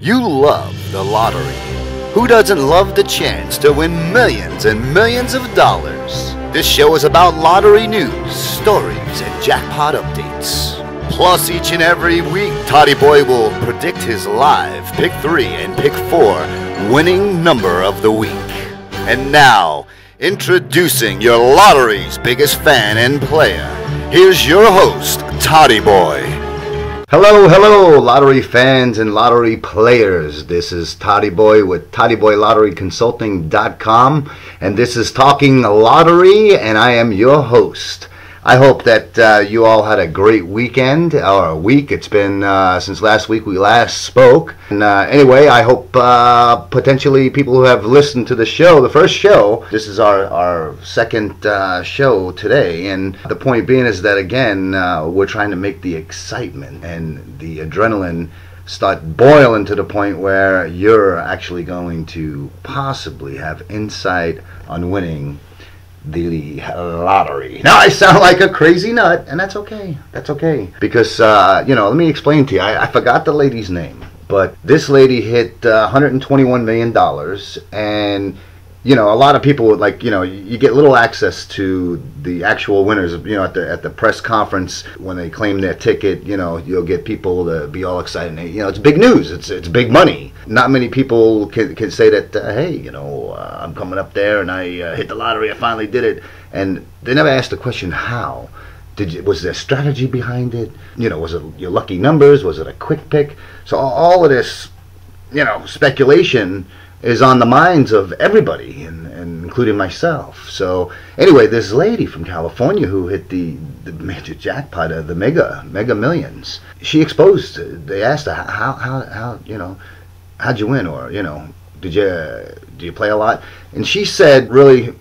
You love the lottery. Who doesn't love the chance to win millions and millions of dollars? This show is about lottery news, stories, and jackpot updates. Plus, each and every week, Toddyboy will predict his live Pick 3 and Pick 4 winning number of the week. And now, introducing your lottery's biggest fan and player, here's your host, Toddyboy. Hello, lottery fans and lottery players. This is Toddyboy with ToddyboyLotteryConsulting.com, and this is Talking Lottery, and I am your host. I hope that you all had a great weekend, or a week. It's been since last week we last spoke. And anyway, I hope potentially people who have listened to the show, the first show, this is our second show today. And the point being is that, again, we're trying to make the excitement and the adrenaline start boiling to the point where you're actually going to possibly have insight on winning the lottery. Now I sound like a crazy nut, and that's okay. That's okay. Because, let me explain to you. I forgot the lady's name, but this lady hit $121 million, and, a lot of people would you get little access to the actual winners, at the press conference when they claim their ticket, you'll get people to be all excited. And, it's big news. It's big money. Not many people can say that, hey, I'm coming up there and I hit the lottery. I finally did it. And they never asked the question, how? Was there strategy behind it? Was it your lucky numbers? Was it a quick pick? So all of this, speculation is on the minds of everybody, and including myself. So anyway, this lady from California who hit the major jackpot of the mega millions, she exposed. They asked her how how'd you win, or do you play a lot? And she said, really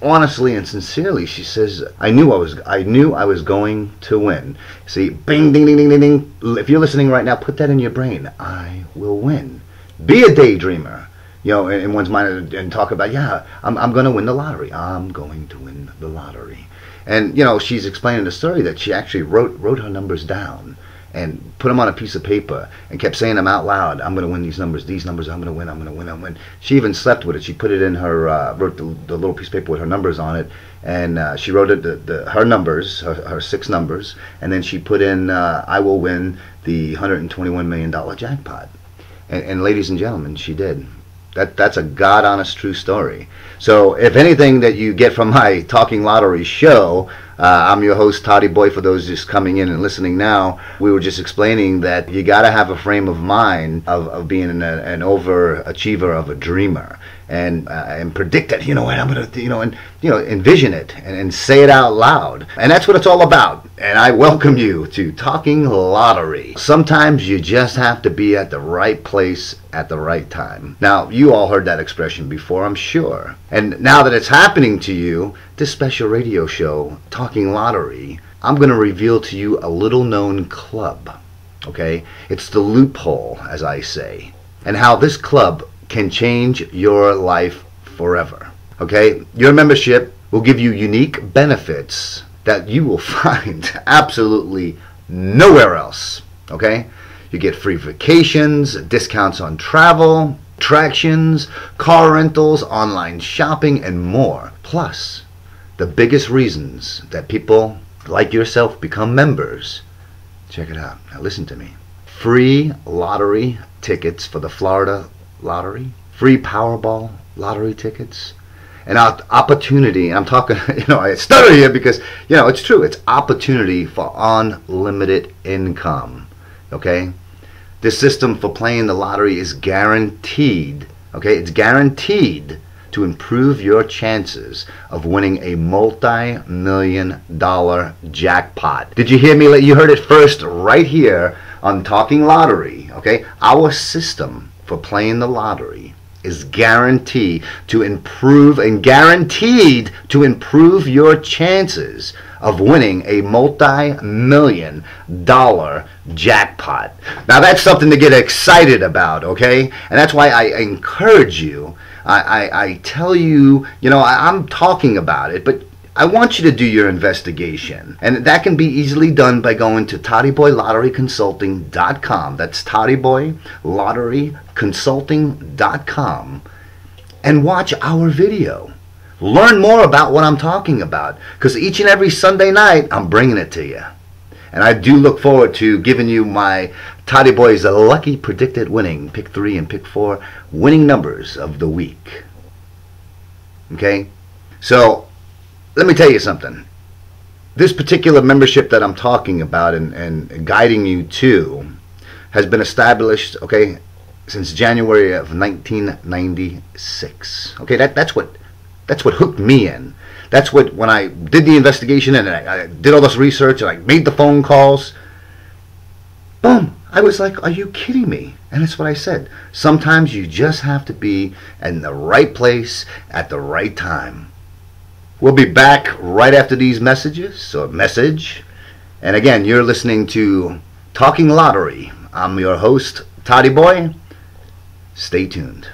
honestly and sincerely, she says, I knew I was going to win. See, bing, ding, ding, ding, ding, ding. If you're listening right now, put that in your brain. I will win. Be a daydreamer, in one's mind, and talk about, I'm going to win the lottery. I'm going to win the lottery. And, she's explaining the story that she actually wrote her numbers down and put them on a piece of paper and kept saying them out loud. I'm going to win these numbers, I'm going to win, I'm going to win, I'm going to win. She even slept with it. She put it in her, wrote the little piece of paper with her numbers on it, and she wrote it, her numbers, her 6 numbers, and then she put in, I will win the $121 million jackpot. And ladies and gentlemen, she did. That's a God-honest true story. So if anything that you get from my Talking Lottery show, I'm your host, Toddyboy, for those just coming in and listening now. We were just explaining that you got to have a frame of mind of being an overachiever, of a dreamer, and predict it. I'm going to, envision it and say it out loud. And that's what it's all about. And I welcome you to Talking Lottery. Sometimes you just have to be at the right place at the right time. Now, you all heard that expression before, I'm sure. And now that it's happening to you, this special radio show, Talking Lottery, I'm going to reveal to you a little-known club, okay? It's the loophole, as I say, and how this club can change your life forever, okay? Your membership will give you unique benefits that you will find absolutely nowhere else, okay? You get free vacations, discounts on travel, attractions, car rentals, online shopping, and more. Plus, the biggest reasons that people like yourself become members, check it out. Now listen to me. Free lottery tickets for the Florida lottery, free Powerball lottery tickets, an opportunity, and I'm talking, I stutter here because, it's true, it's opportunity for unlimited income, okay? This system for playing the lottery is guaranteed, okay? It's guaranteed to improve your chances of winning a multi-million-dollar jackpot. Did you hear me? You heard it first right here on Talking Lottery, okay? Our system for playing the lottery is guaranteed to improve your chances of winning a multi-million-dollar jackpot. Now that's something to get excited about, okay? And that's why I encourage you. I tell you, I'm talking about it, but I want you to do your investigation. And that can be easily done by going to toddyboylotteryconsulting.com. That's toddyboylotteryconsulting.com. And watch our video. Learn more about what I'm talking about. Because each and every Sunday night, I'm bringing it to you. And I do look forward to giving you my Toddy Boy's lucky predicted winning, pick 3 and pick 4, winning numbers of the week. Okay? So, let me tell you something. This particular membership that I'm talking about and guiding you to has been established, okay, since January of 1996. Okay, that's what hooked me in. That's what, when I did the investigation and I did all this research and I made the phone calls, boom, I was like, are you kidding me? And that's what I said. Sometimes you just have to be in the right place at the right time. We'll be back right after these messages, or message. And again, you're listening to Talking Lottery. I'm your host, Toddy Boy. Stay tuned.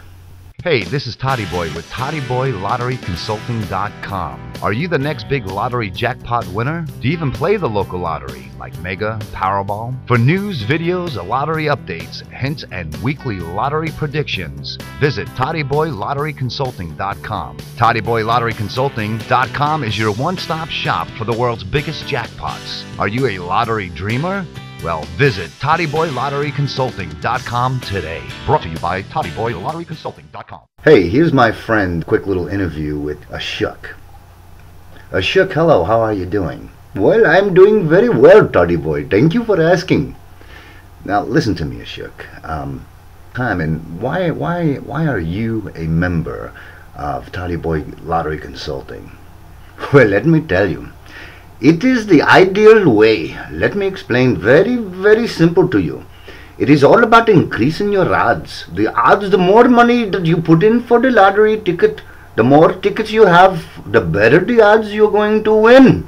Hey, this is Toddy Boy with ToddyBoyLotteryConsulting.com. Are you the next big lottery jackpot winner? Do you even play the local lottery, like Mega, Powerball? For news, videos, lottery updates, hints, and weekly lottery predictions, visit ToddyBoyLotteryConsulting.com. ToddyBoyLotteryConsulting.com is your one-stop shop for the world's biggest jackpots. Are you a lottery dreamer? Well, visit ToddyBoyLotteryConsulting.com today. Brought to you by ToddyBoyLotteryConsulting.com. Hey, here's my friend. Quick little interview with Ashok. Ashok, hello. How are you doing? Well, I'm doing very well, Toddy Boy. Thank you for asking. Now, listen to me, Ashok. And why are you a member of Toddy Boy Lottery Consulting? Well, let me tell you. It is the ideal way. Let me explain very, very simple to you. It is all about increasing your odds. The odds, the more money that you put in for the lottery ticket, the more tickets you have, the better the odds you're going to win.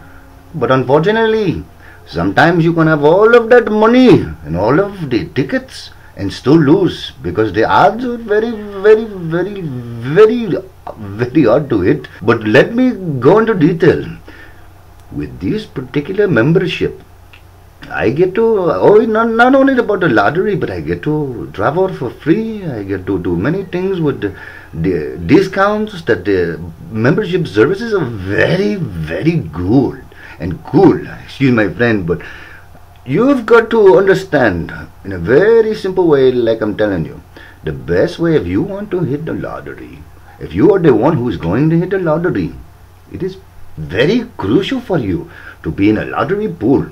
But unfortunately, sometimes you can have all of that money and all of the tickets and still lose because the odds are very, very, very, very, very hard to hit. But let me go into detail. With this particular membership, I get to, not only about the lottery, but I get to travel for free. I get to do many things with the discounts that the membership services are very, very good and cool. Excuse my friend, but you've got to understand in a very simple way, like I'm telling you, the best way if you want to hit the lottery, if you are the one who's going to hit the lottery, it is very crucial for you to be in a lottery pool.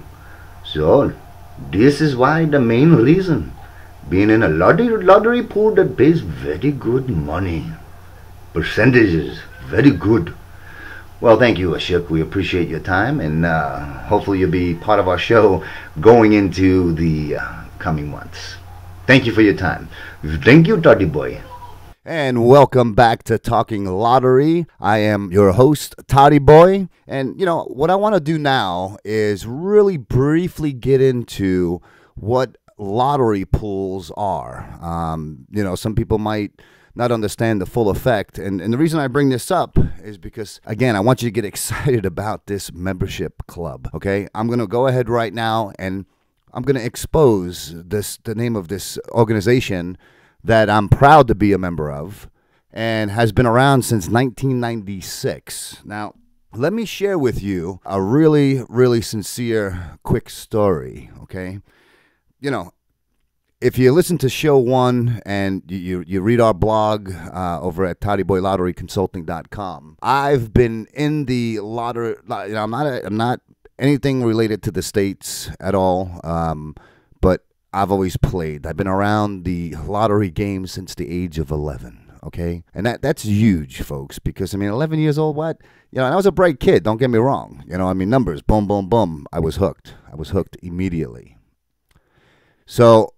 So this is why the main reason, being in a lottery pool that pays very good money, percentages very good. Well, thank you, Ashok. We appreciate your time, and hopefully you'll be part of our show going into the coming months. Thank you for your time. Thank you, Toddy Boy. And welcome back to Talking Lottery. I am your host, Toddy Boy. And, you know, what I want to do now is really briefly get into what lottery pools are. You know, some people might not understand the full effect. And the reason I bring this up is because, again, I want you to get excited about this membership club, okay? I'm going to go ahead right now and I'm going to expose the name of this organization that I'm proud to be a member of and has been around since 1996. Now, let me share with you a really, really sincere, quick story, okay? You know, if you listen to show 1 and you read our blog over at ToddyBoyLotteryConsulting.com, I've been in the lottery, you know, I'm not anything related to the states at all, but I've always played. I've been around the lottery game since the age of 11, okay? And that's huge, folks, because, I mean, 11 years old, what? You know, and I was a bright kid, don't get me wrong. You know, I mean, numbers, boom, boom, boom. I was hooked. I was hooked immediately. So,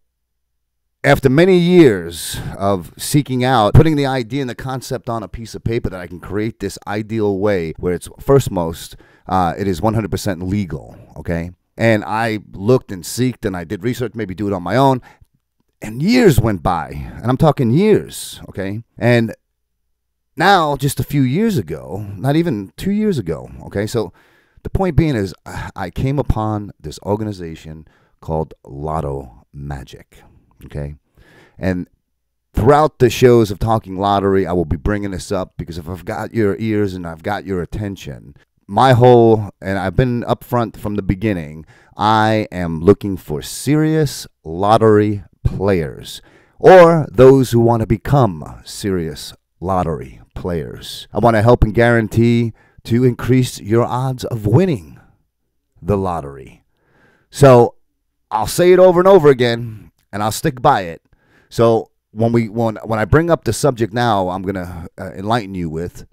after many years of seeking out, putting the idea and the concept on a piece of paper that I can create this ideal way where it's, first most, it is 100% legal, okay? And I looked and seeked and I did research, maybe do it on my own. And years went by. And I'm talking years, okay? And Now, just a few years ago, not even 2 years ago, okay, so the point being is I came upon this organization called Lotto Magic, okay? And throughout the shows of Talking Lottery, I will be bringing this up because if I've got your ears and I've got your attention, and I've been upfront from the beginning, I am looking for serious lottery players or those who want to become serious lottery players. I want to help and guarantee to increase your odds of winning the lottery. So I'll say it over and over again, and I'll stick by it. So when I bring up the subject now, I'm going to enlighten you with,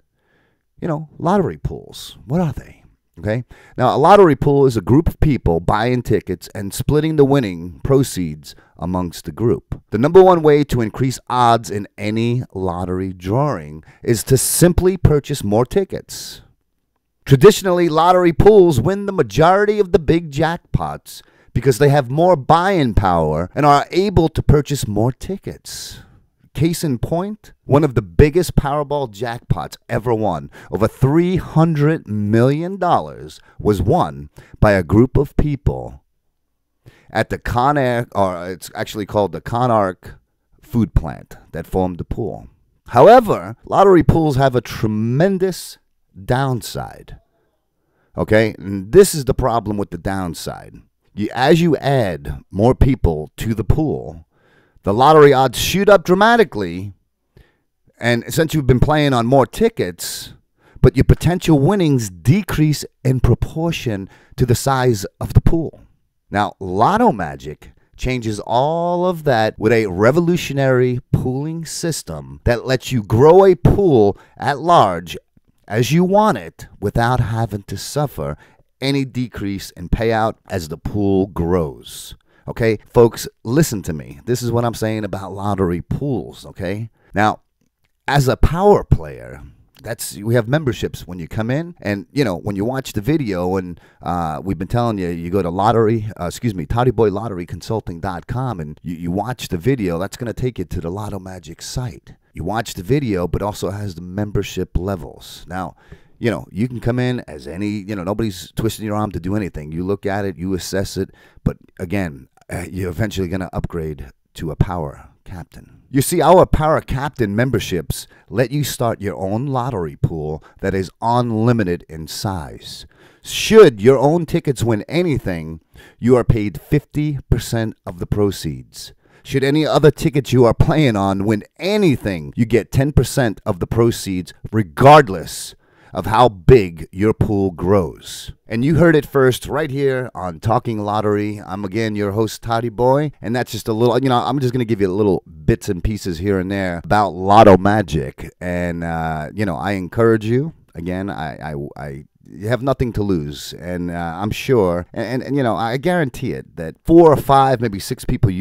lottery pools. What are they? Okay. Now, a lottery pool is a group of people buying tickets and splitting the winning proceeds amongst the group. The number one way to increase odds in any lottery drawing is to simply purchase more tickets. Traditionally, lottery pools win the majority of the big jackpots because they have more buying power and are able to purchase more tickets. Case in point, one of the biggest Powerball jackpots ever won, over $300 million, was won by a group of people at the it's actually called the Conark food plant that formed the pool. However, lottery pools have a tremendous downside. Okay, and this is the problem with the downside. As you add more people to the pool, the lottery odds shoot up dramatically, and since you've been playing on more tickets, but your potential winnings decrease in proportion to the size of the pool. Now, Lotto Magic changes all of that with a revolutionary pooling system that lets you grow a pool at large as you want it without having to suffer any decrease in payout as the pool grows. Okay, folks, listen to me. This is what I'm saying about lottery pools, okay? Now, as a power player, we have memberships when you come in, and, when you watch the video, and we've been telling you, you go to Toddyboylotteryconsulting.com, and you watch the video, that's going to take you to the Lotto Magic site. You watch the video, but also has the membership levels. Now, you can come in as any, nobody's twisting your arm to do anything. You look at it, you assess it, but again, you're eventually going to upgrade to a power captain. You see, our power captain memberships let you start your own lottery pool that is unlimited in size. Should your own tickets win anything, you are paid 50% of the proceeds. Should any other tickets you are playing on win anything, you get 10% of the proceeds regardless of how big your pool grows. And you heard it first right here on Talking Lottery. I'm again your host, Toddyboy, and that's just a little, I'm just going to give you little bits and pieces here and there about Lotto Magic. And, I encourage you, again, you have nothing to lose, and I'm sure, and I guarantee it, that 4 or 5, maybe 6 people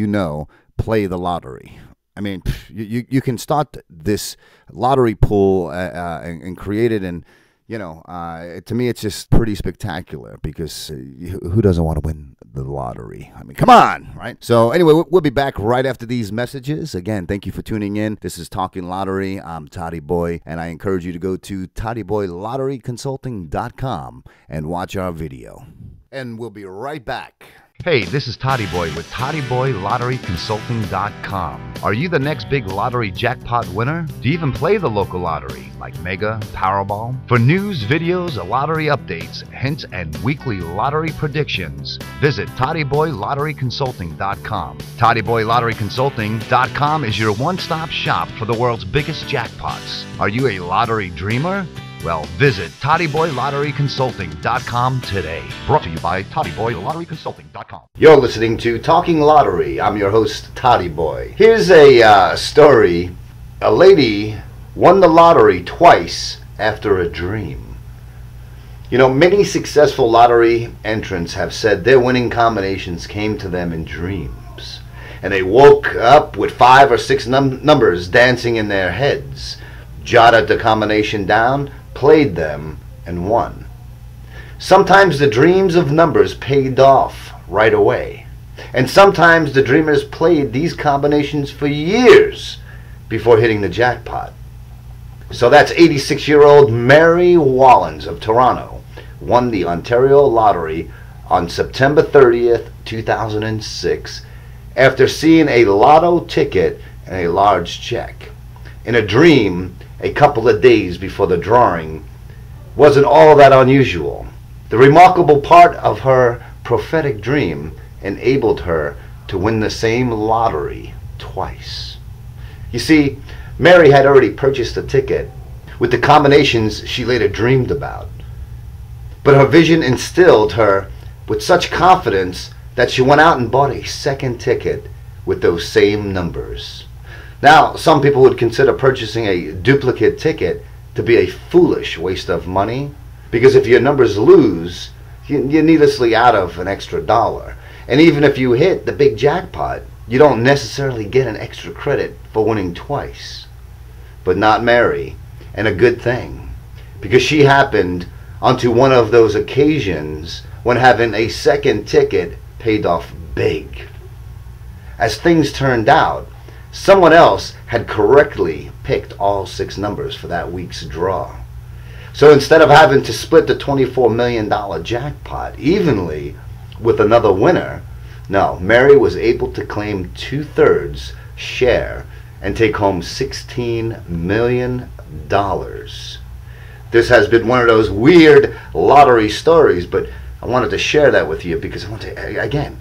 play the lottery. I mean, you can start this lottery pool and create it, and to me, it's just pretty spectacular because who doesn't want to win the lottery? I mean, come on, right? So anyway, we'll be back right after these messages. Again, thank you for tuning in. This is Talking Lottery. I'm Toddyboy, and I encourage you to go to Toddyboylotteryconsulting.com and watch our video. And we'll be right back. Hey, this is Toddyboy with Toddyboylotteryconsulting.com. Are you the next big lottery jackpot winner? Do you even play the local lottery, like Mega, Powerball? For news, videos, lottery updates, hints, and weekly lottery predictions, visit Toddyboylotteryconsulting.com. Toddyboylotteryconsulting.com is your one-stop shop for the world's biggest jackpots. Are you a lottery dreamer? Well, visit Toddyboylotteryconsulting.com today. Brought to you by Toddyboylotteryconsulting.com. You're listening to Talking Lottery. I'm your host, Toddyboy. Here's a story. A lady won the lottery twice after a dream. Many successful lottery entrants have said their winning combinations came to them in dreams. And they woke up with 5 or 6 numbers dancing in their heads, jotted the combination down, played them, and won. Sometimes the dreams of numbers paid off right away, and sometimes the dreamers played these combinations for years before hitting the jackpot. So that's 86-year-old Mary Wallens of Toronto won the Ontario lottery on September 30th, 2006, after seeing a lotto ticket and a large check. In a dream, a couple of days before the drawing, wasn't all that unusual. The remarkable part of her prophetic dream enabled her to win the same lottery twice. You see, Mary had already purchased a ticket with the combinations she later dreamed about. But her vision instilled her with such confidence that she went out and bought a second ticket with those same numbers. Now, some people would consider purchasing a duplicate ticket to be a foolish waste of money, because if your numbers lose, you're needlessly out of an extra dollar. And even if you hit the big jackpot, you don't necessarily get an extra credit for winning twice. But not Mary, and a good thing, because she happened onto one of those occasions when having a second ticket paid off big. As things turned out, someone else had correctly picked all 6 numbers for that week's draw. So instead of having to split the $24 million jackpot evenly with another winner, no, Mary was able to claim 2/3 share and take home $16 million. This has been one of those weird lottery stories, but I wanted to share that with you because I want to, again,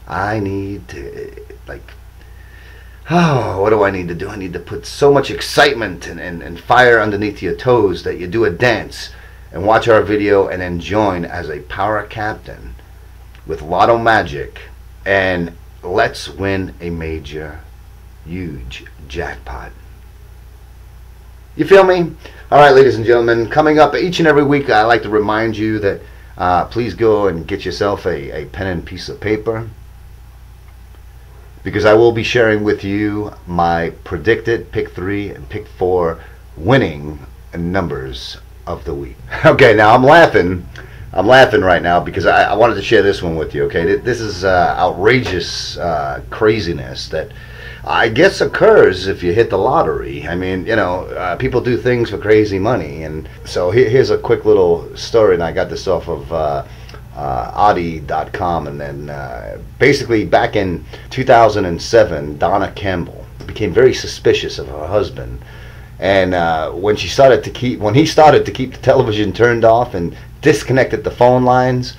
I need to, what do I need to do? I need to put so much excitement and fire underneath your toes that you do a dance and watch our video and then join as a power captain with Lotto Magic, and let's win a major, huge jackpot. You feel me? All right, ladies and gentlemen, coming up each and every week, I like to remind you that please go and get yourself a pen and piece of paper, because I will be sharing with you my predicted pick 3 and pick 4 winning numbers of the week. Okay, now I'm laughing right now because I wanted to share this one with you. Okay, this is outrageous craziness that I guess occurs if you hit the lottery. I mean, you know, people do things for crazy money, and so here's a quick little story, and I got this off of Oddie.com, and then basically back in 2007, Donna Campbell became very suspicious of her husband, and when he started to keep the television turned off and disconnected the phone lines,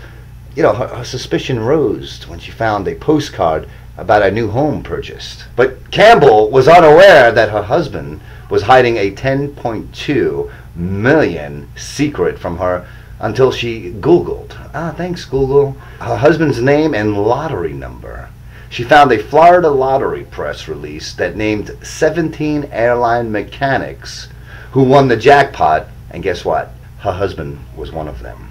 you know, her suspicion rose when she found a postcard about a new home purchased. But Campbell was unaware that her husband was hiding a $10.2 million secret from her until she Googled, thanks Google, her husband's name and lottery number. She found a Florida lottery press release that named 17 airline mechanics who won the jackpot, and guess what? Her husband was one of them.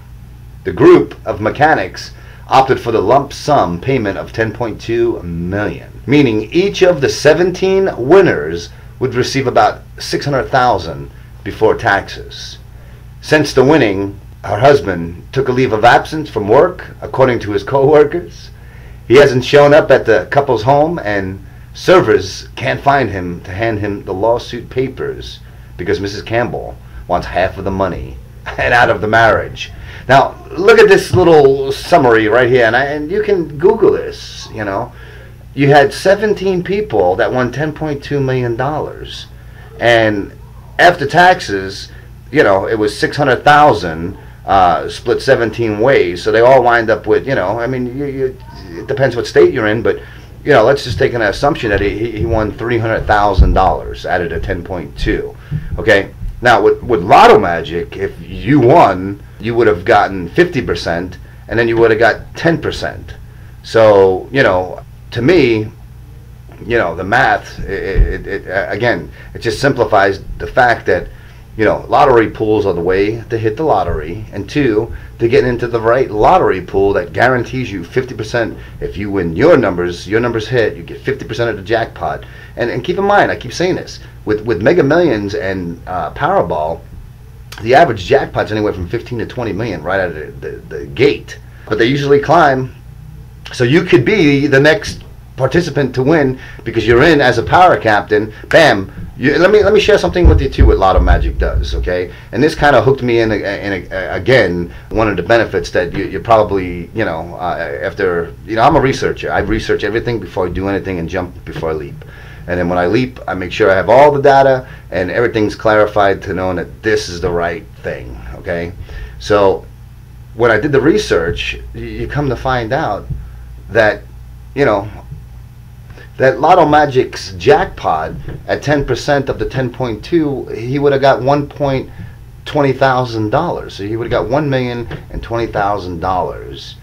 The group of mechanics opted for the lump sum payment of $10.2 million, meaning each of the 17 winners would receive about $600,000 before taxes. Since the winning, her husband took a leave of absence from work, according to his co-workers. He hasn't shown up at the couple's home, and servers can't find him to hand him the lawsuit papers because Mrs. Campbell wants half of the money and out of the marriage. Now, look at this little summary right here, and you can Google this, you know. You had 17 people that won $10.2 million, and after taxes, you know, it was $600,000 split 17 ways, so they all wind up with, you know, I mean, it depends what state you're in, but, you know, let's just take an assumption that he won $300,000 out of the 10.2, okay? Now, with Lotto Magic, if you won, you would have gotten 50%, and then you would have got 10%. So, you know, to me, you know, the math, again, it just simplifies the fact that, you know, lottery pools are the way to hit the lottery, and 2, to get into the right lottery pool that guarantees you 50%. If you win your numbers hit, you get 50% of the jackpot. And keep in mind, I keep saying this, with Mega Millions and Powerball, the average jackpot's anywhere from 15 to 20 million right out of the gate. But they usually climb. So you could be the next participant to win, because you're in as a power captain. Bam. Let me share something with you too. What Lotto Magic does, okay? And this kind of hooked me in, again, one of the benefits that you probably, after, I'm a researcher. I research everything before I do anything and jump before I leap. And then when I leap, I make sure I have all the data and everything's clarified to knowing that this is the right thing, okay? So when I did the research, you come to find out that, that Lotto Magic's jackpot at 10% of the 10.2, he would have got $1,20,000. So he would have got $1,020,000.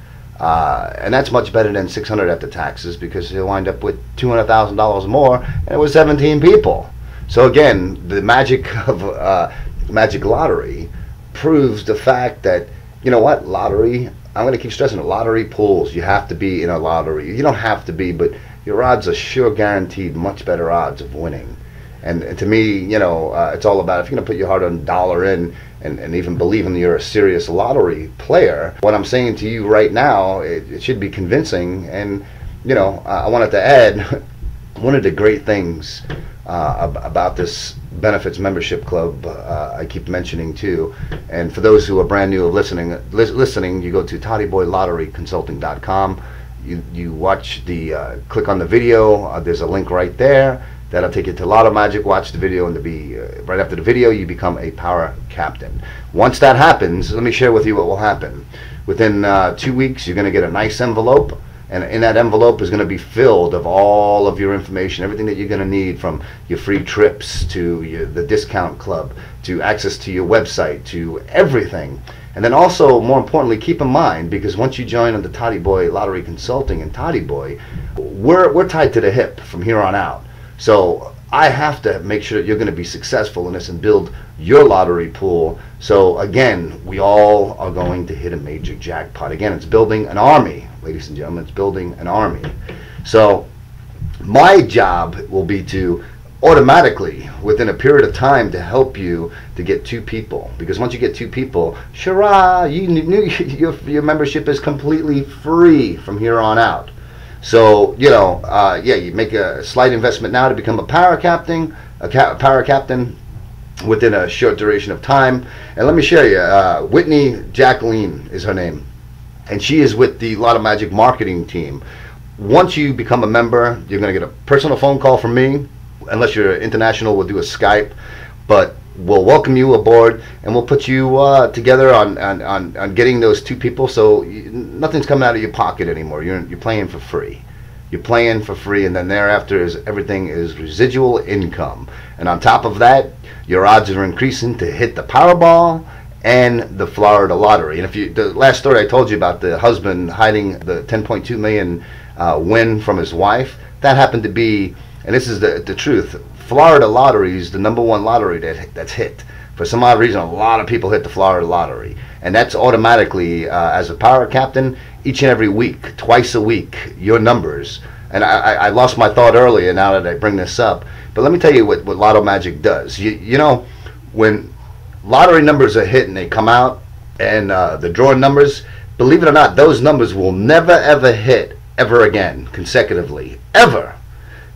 And that's much better than $600 after taxes, because he'll wind up with $200,000 more, and it was 17 people. So again, the magic of Magic Lottery proves the fact that, lottery, I'm going to keep stressing it, lottery pools, you have to be in a lottery. You don't have to be, but your odds are sure guaranteed much better odds of winning. And to me, it's all about, if you're going to put your hard-earned dollar in and even believing you're a serious lottery player, what I'm saying to you right now, it should be convincing. And, I wanted to add, one of the great things about this benefits membership club, I keep mentioning too, and for those who are brand new of listening, you go to toddyboylotteryconsulting.com. You watch the click on the video. There's a link right there that'll take you to Lotto Magic. Watch the video, and right after the video, you become a power captain. Once that happens, let me share with you what will happen. Within 2 weeks, you're going to get a nice envelope, and in that envelope is going to be filled of all of your information, everything that you're going to need, from your free trips to the discount club, to access to your website, to everything. And then also, more importantly, keep in mind, because once you join on the Toddyboy Lottery Consulting and Toddyboy, we're tied to the hip from here on out. So I have to make sure that you're going to be successful in this and build your lottery pool. So again, we all are going to hit a major jackpot. Again, it's building an army, ladies and gentlemen. It's building an army. So my job will be to automatically, within a period of time, to help you to get 2 people. Because once you get 2 people, shara, your membership is completely free from here on out. So, you make a slight investment now to become a power captain, within a short duration of time. And let me show you, Whitney Jacqueline is her name, and she is with the Lotto Magic marketing team. Once you become a member, you're going to get a personal phone call from me. Unless you're international, we'll do a Skype, but we'll welcome you aboard, and we'll put you together on getting those 2 people. So nothing's coming out of your pocket anymore. You're playing for free. You're playing for free, and then thereafter everything is residual income. And on top of that, your odds are increasing to hit the Powerball and the Florida lottery. And the last story I told you about the husband hiding the 10.2 million win from his wife, that happened to be, and this is the truth, Florida lottery is the #1 lottery that's hit. For some odd reason, a lot of people hit the Florida lottery. And that's automatically, as a power captain, each and every week, twice a week, your numbers. And I lost my thought earlier now that I bring this up. But let me tell you what Lotto Magic does. When lottery numbers are hit and they come out, and the drawing numbers, believe it or not, those numbers will never ever hit ever again consecutively. Ever.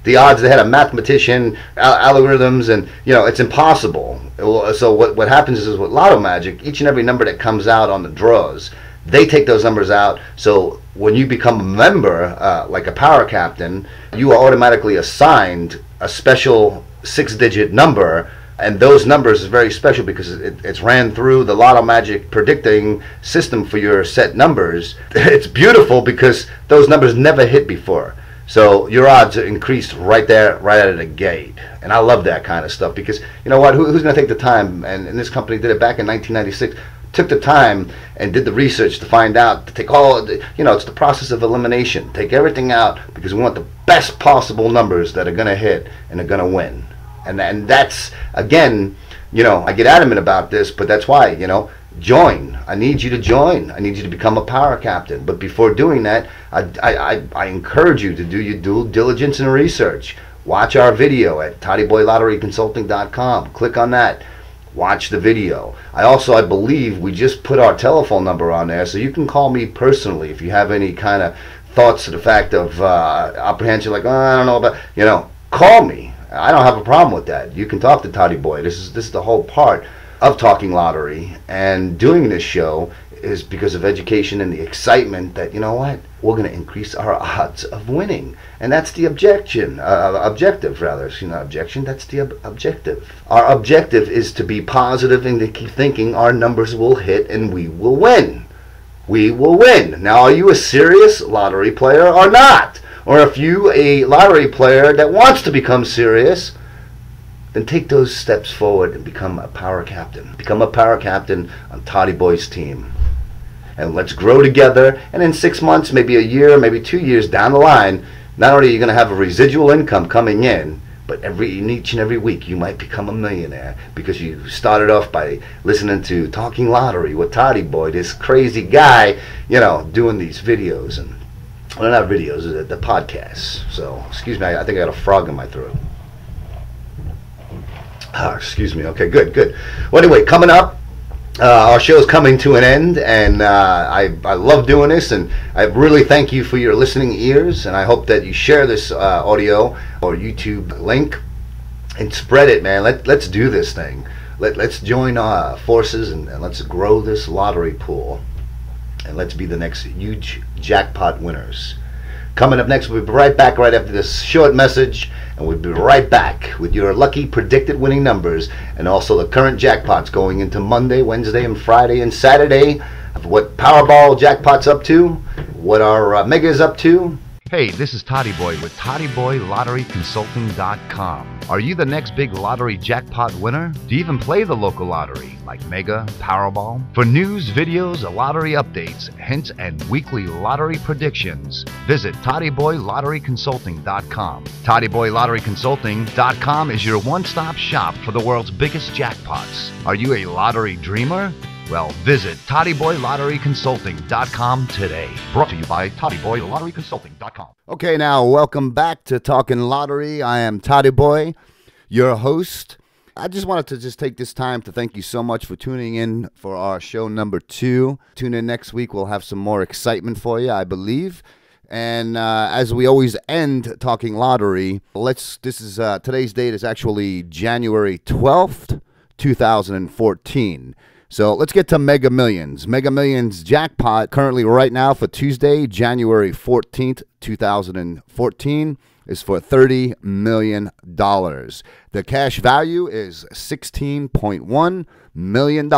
The odds, they had a mathematician, algorithms, and it's impossible. So what happens is with Lotto Magic, each and every number that comes out on the draws, they take those numbers out. So when you become a member, like a power captain, you are automatically assigned a special 6-digit number, and those numbers is very special because it's ran through the Lotto Magic predicting system for your set numbers. It's beautiful because those numbers never hit before. So your odds are increased right there, right out of the gate. And I love that kind of stuff because, you know what, who's going to take the time? And this company did it back in 1996. Took the time and did the research to find out, to take all of the, it's the process of elimination. Take everything out because we want the best possible numbers that are going to hit and are going to win. And that's, again, I get adamant about this, but that's why, join. I need you to join. I need you to become a power captain. But before doing that, I encourage you to do your due diligence and research. Watch our video at toddyboylotteryconsulting.com. Click on that. Watch the video. I believe we just put our telephone number on there, so you can call me personally if you have any kind of thoughts to the fact of apprehension, like, oh, I don't know about, call me. I don't have a problem with that. You can talk to Toddyboy. This is the whole part of Talking Lottery, and doing this show is because of education and the excitement that, we're going to increase our odds of winning. And that's the objective, rather. Objection, that's the objective. Our objective is to be positive and to keep thinking our numbers will hit and we will win. We will win. Now, are you a serious lottery player or not? Or if you a lottery player that wants to become serious, then take those steps forward and become a power captain. Become a power captain on Toddyboy's team. And let's grow together, and in 6 months, maybe a year, maybe 2 years down the line, not only are you going to have a residual income coming in, but each and every week you might become a millionaire because you started off by listening to Talking Lottery with Toddyboy, this crazy guy, doing these videos, and well, not videos, the podcasts. So, excuse me, I think I got a frog in my throat. Excuse me. Okay, good. Well, anyway, coming up, our show is coming to an end, and I love doing this, and I really thank you for your listening ears, and I hope that you share this audio or YouTube link and spread it, man. Let's do this thing. Let's join forces and let's grow this lottery pool, and let's be the next huge jackpot winners. Coming up next, we'll be right back right after this short message, and we'll be right back with your lucky predicted winning numbers and also the current jackpots going into Monday, Wednesday, and Friday and Saturday. What Powerball jackpot's up to, what our Mega is up to. Hey, this is Toddyboy with ToddyboyLotteryConsulting.com. Are you the next big lottery jackpot winner? Do you even play the local lottery, like Mega, Powerball? For news, videos, lottery updates, hints, and weekly lottery predictions, visit ToddyboyLotteryConsulting.com. ToddyboyLotteryConsulting.com is your one-stop shop for the world's biggest jackpots. Are you a lottery dreamer? Well, visit ToddyboyLotteryConsulting.com today. Brought to you by ToddyboyLotteryConsulting.com. Okay, now, welcome back to Talking Lottery. I am Toddyboy, your host. I just wanted to take this time to thank you so much for tuning in for our show number 2. Tune in next week. We'll have some more excitement for you, I believe. And as we always end Talking Lottery, today's date is actually January 12th, 2014. So let's get to Mega Millions. Mega Millions jackpot currently right now for Tuesday, January 14th, 2014 is for $30 million. The cash value is $16.1 million.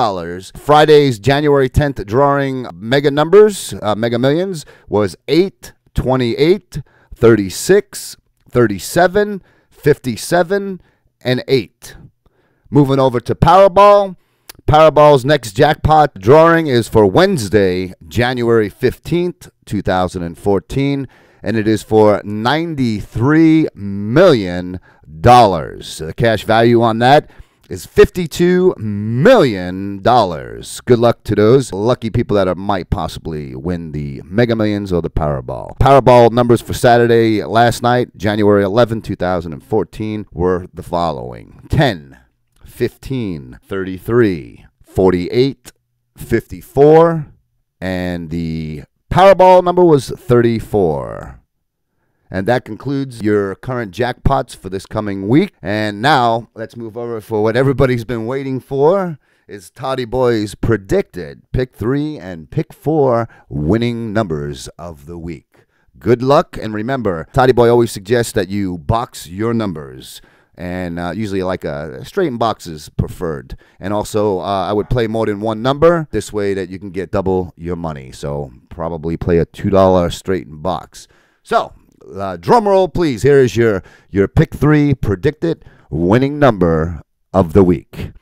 Friday's January 10th drawing mega numbers, Mega Millions, was 8, 28, 36, 37, 57, and 8. Moving over to Powerball. Powerball's next jackpot drawing is for Wednesday, January 15th, 2014, and it is for $93 million. The cash value on that is $52 million. Good luck to those lucky people that might possibly win the Mega Millions or the Powerball. Powerball numbers for Saturday last night, January 11, 2014, were the following: 10, 15, 33, 48, 54, and the Powerball number was 34. And that concludes your current jackpots for this coming week. And now let's move over for what everybody's been waiting for, is Toddyboy's predicted Pick 3 and Pick 4 winning numbers of the week. Good luck, and remember, Toddyboy always suggests that you box your numbers. And usually like a straightened box is preferred. And also I would play more than one number. This way that you can get double your money. So probably play a $2 straightened box. So drum roll, please. Here is your Pick 3 predicted winning number of the week.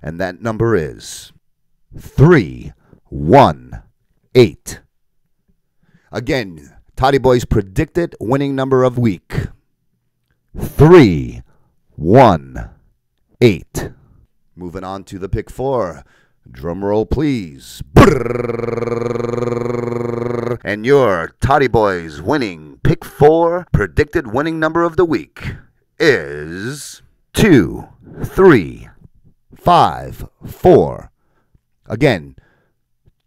And that number is 318. Again, Toddyboy's predicted winning number of week: 318. Moving on to the Pick 4. Drum roll, please. And your Toddyboy's winning Pick 4 predicted winning number of the week is 2, 3, 5, 4. Again,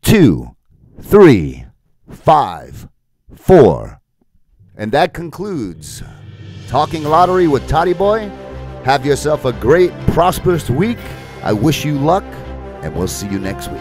2, 3, 5, 4. And that concludes Talking Lottery with Toddyboy. Have yourself a great, prosperous week. I wish you luck, and we'll see you next week.